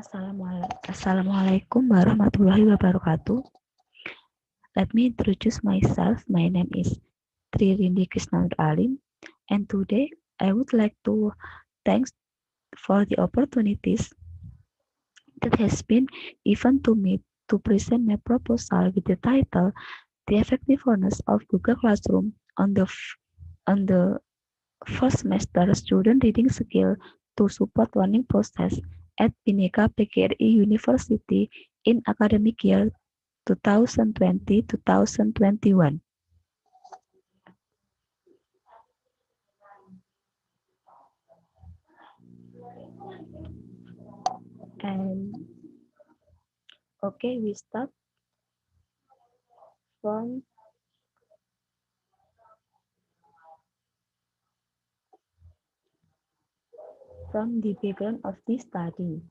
Assalamualaikum warahmatullahi wabarakatuh. Let me introduce myself. My name is Tririndi Krishnanur Alim, and today I would like to thank for the opportunities that has been given to me to present my proposal with the title "The Effectiveness of Google Classroom on the first semester student reading skill to support learning process at Bhinneka PGRI University in academic year 2020-2021. And okay, we start from the background of this study.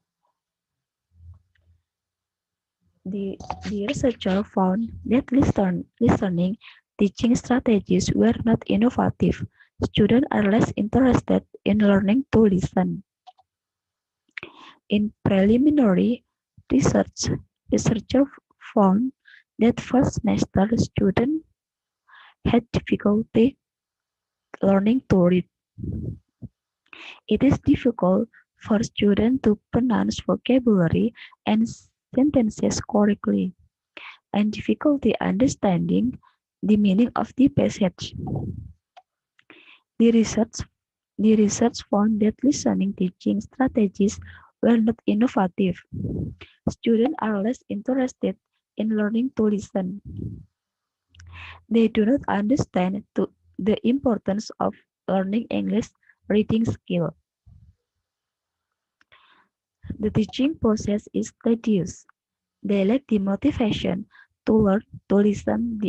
The researcher found that listening teaching strategies were not innovative. Students are less interested in learning to listen. In preliminary research, researchers found that first semester students had difficulty learning to read. It is difficult for students to pronounce vocabulary and sentences correctly, and difficulty understanding the meaning of the passage. The research, the research found that listening teaching strategies were not innovative. Students are less interested in learning to listen. They do not understand the importance of learning English reading skill. The teaching process is tedious. They lack the motivation to learn to listen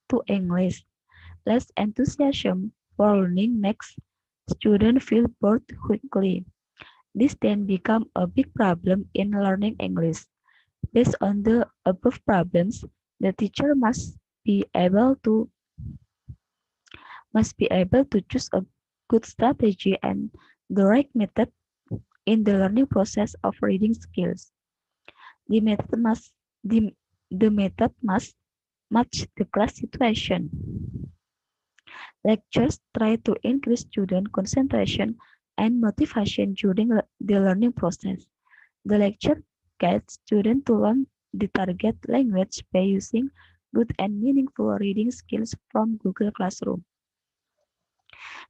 to English. Less enthusiasm for learning makes students feel bored quickly. This then becomes a big problem in learning English. Based on the above problems, the teacher must be able to choose a good strategy and the right method in the learning process of reading skills. The method must the, the method must match the class situation. Lectures try to increase student concentration and motivation during the learning process. The lecture guides students to learn the target language by using good and meaningful reading skills from Google Classroom.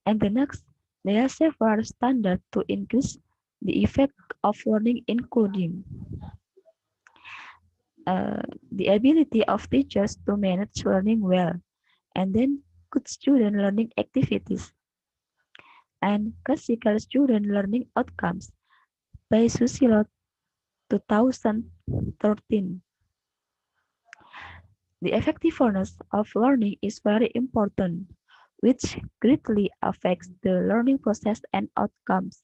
And the next, there are several standards to increase the effect of learning, including the ability of teachers to manage learning well, and then good student learning activities, and classical student learning outcomes by Susilo 2013. The effectiveness of learning is very important, which greatly affects the learning process and outcomes.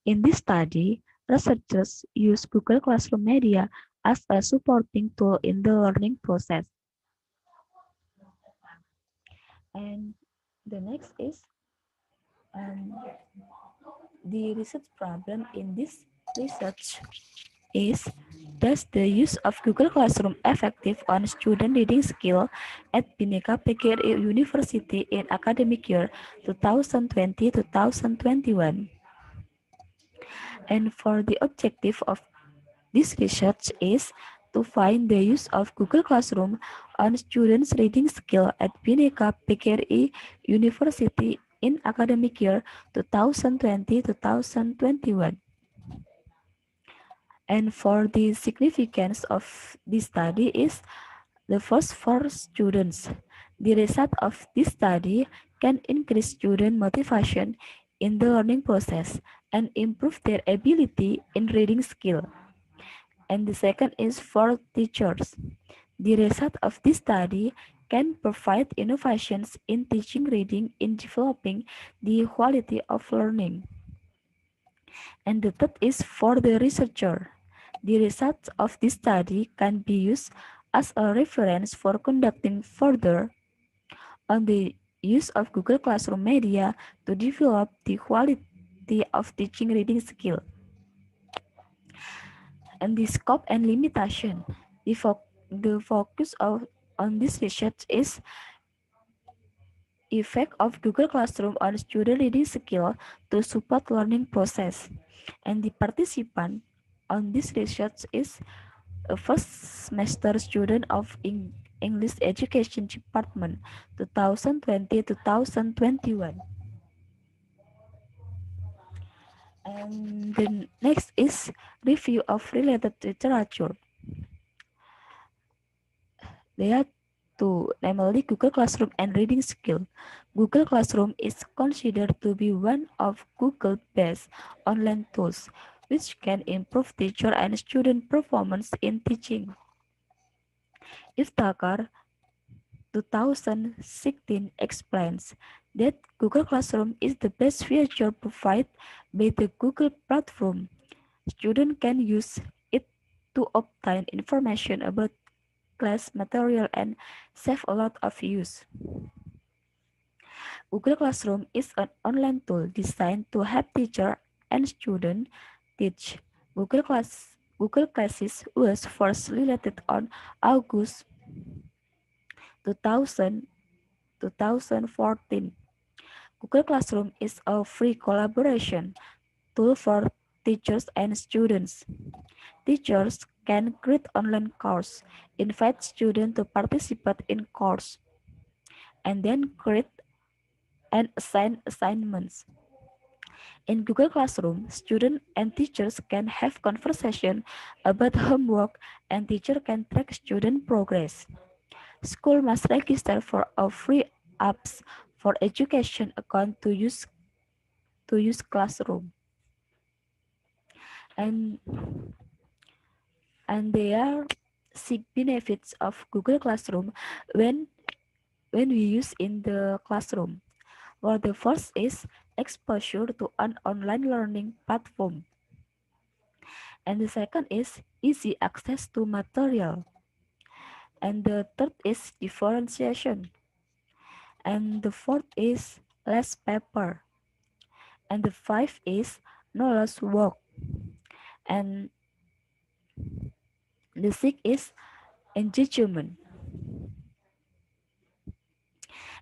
In this study, researchers use Google Classroom Media as a supporting tool in the learning process. And the next is um, the research problem in this research is, does the use of Google Classroom effective on student reading skill at Bhinneka PGRI University in academic year 2020-2021? And for the objective of this research is to find the use of Google Classroom on students' reading skill at Bhinneka PGRI University in academic year 2020-2021. And for the significance of this study is the first for students. The result of this study can increase student motivation in the learning process and improve their ability in reading skill. And the second is for teachers. The result of this study can provide innovations in teaching reading in developing the quality of learning. And the third is for the researcher. The results of this study can be used as a reference for conducting further on the use of Google Classroom media to develop the quality of teaching reading skill. And the scope and limitation. The focus on this research is effect of Google Classroom on student reading skill to support learning process. And the participant on this research is a first semester student of English Education Department 2020-2021. And the next is review of related literature. There are two, namely Google Classroom and reading skill. Google Classroom is considered to be one of Google-based online tools which can improve teacher and student performance in teaching. Iftakar 2016 explains that Google Classroom is the best feature provided by the Google platform. Students can use it to obtain information about class material and save a lot of use. Google Classroom is an online tool designed to help teachers and students teach. Google Classes was first released on August 2000, 2014. Google Classroom is a free collaboration tool for teachers and students. Teachers can create online courses, invite students to participate in course, and then create and assign assignments. In Google Classroom, students and teachers can have conversation about homework and teacher can track student progress. School must register for a free apps for education account to use Classroom. And there are six benefits of Google Classroom when we use in the classroom. Well, the first is exposure to an online learning platform. And the second is easy access to material. And the third is differentiation. And the fourth is less paper. And the fifth is knowledge work. And the sixth is engagement.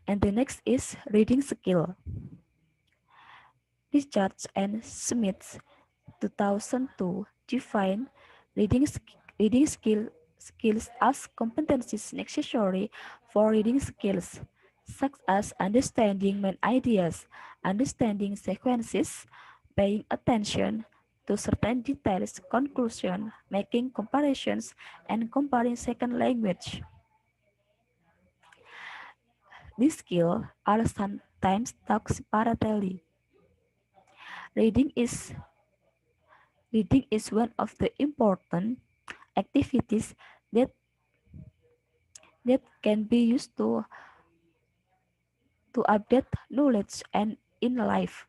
And the next is reading skill. Richards and Smith 2002 define reading, skills as competencies necessary for reading skills, such as understanding main ideas, understanding sequences, paying attention to certain details, conclusion, making comparisons, and comparing second language. These skills are sometimes taught separately. Reading is Reading is one of the important activities that can be used to update knowledge and in life.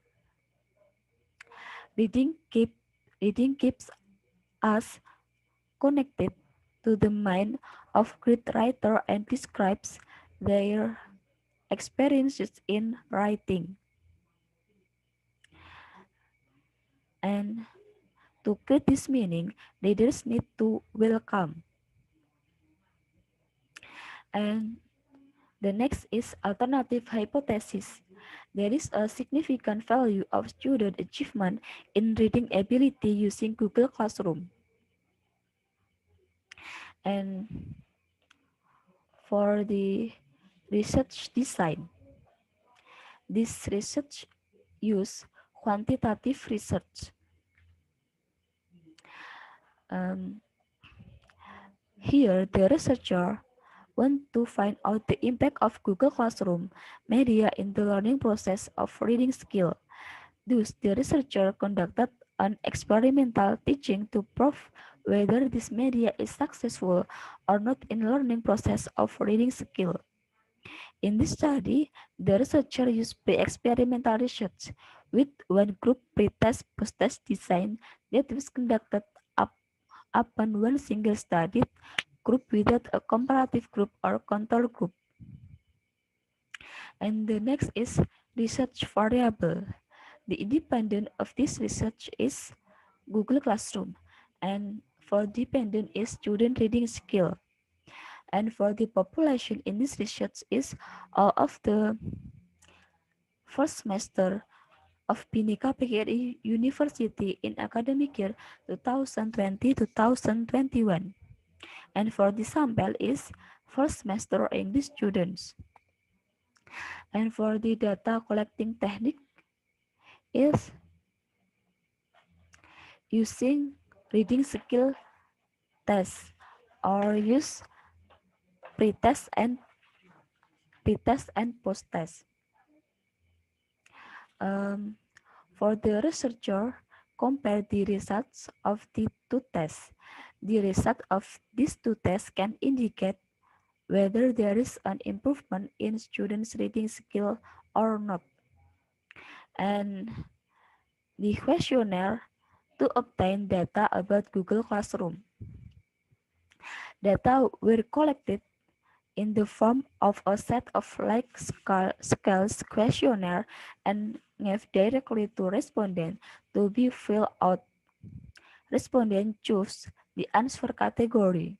Reading keep Reading keeps us connected to the mind of great writer and describes their experiences in writing. And to get this meaning, readers need to welcome. And the next is alternative hypothesis. There is a significant value of student achievement in reading ability using Google Classroom. And for the research design, this research use quantitative research. Um, Here, the researcher want to find out the impact of Google Classroom media in the learning process of reading skill. Thus, the researcher conducted an experimental teaching to prove whether this media is successful or not in learning process of reading skill. In this study, the researcher used pre-experimental research with one group pre-test post-test design that was conducted up upon one single studied group without a comparative group or control group. And the next is research variable. The independent of this research is Google Classroom, and for dependent is student reading skill. And for the population in this research is all of the first semester of Bhinneka PGRI University in academic year 2020-2021. And for the sample is first semester English students. And for the data collecting technique is using reading skill test or use pre-test and post-test. Um, for the researcher, compare the results of the two tests. The result of these two tests can indicate whether there is an improvement in students' reading skill or not. And the questionnaire to obtain data about Google Classroom. Data were collected in the form of a set of like scales questionnaire and gave directly to respondent to be filled out. Respondent choose the answer category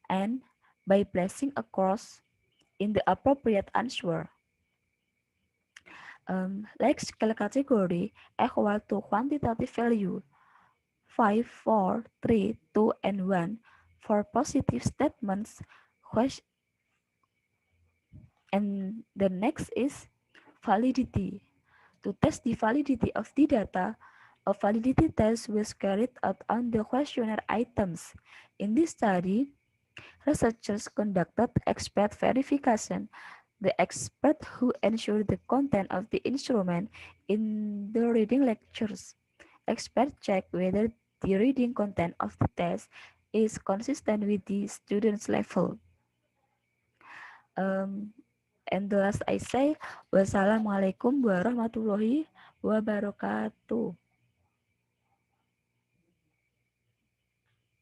and by placing a cross in the appropriate answer. Like scale category equal to quantitative value 5, 4, 3, 2, and 1 for positive statements. And the next is validity. To test the validity of the data, a validity test was carried out on the questionnaire items. In this study, researchers conducted expert verification. The expert who ensured the content of the instrument in the reading lectures. Expert check whether the reading content of the test is consistent with the student's level. Um, and the last I say, wassalamualaikum warahmatullahi wabarakatuh.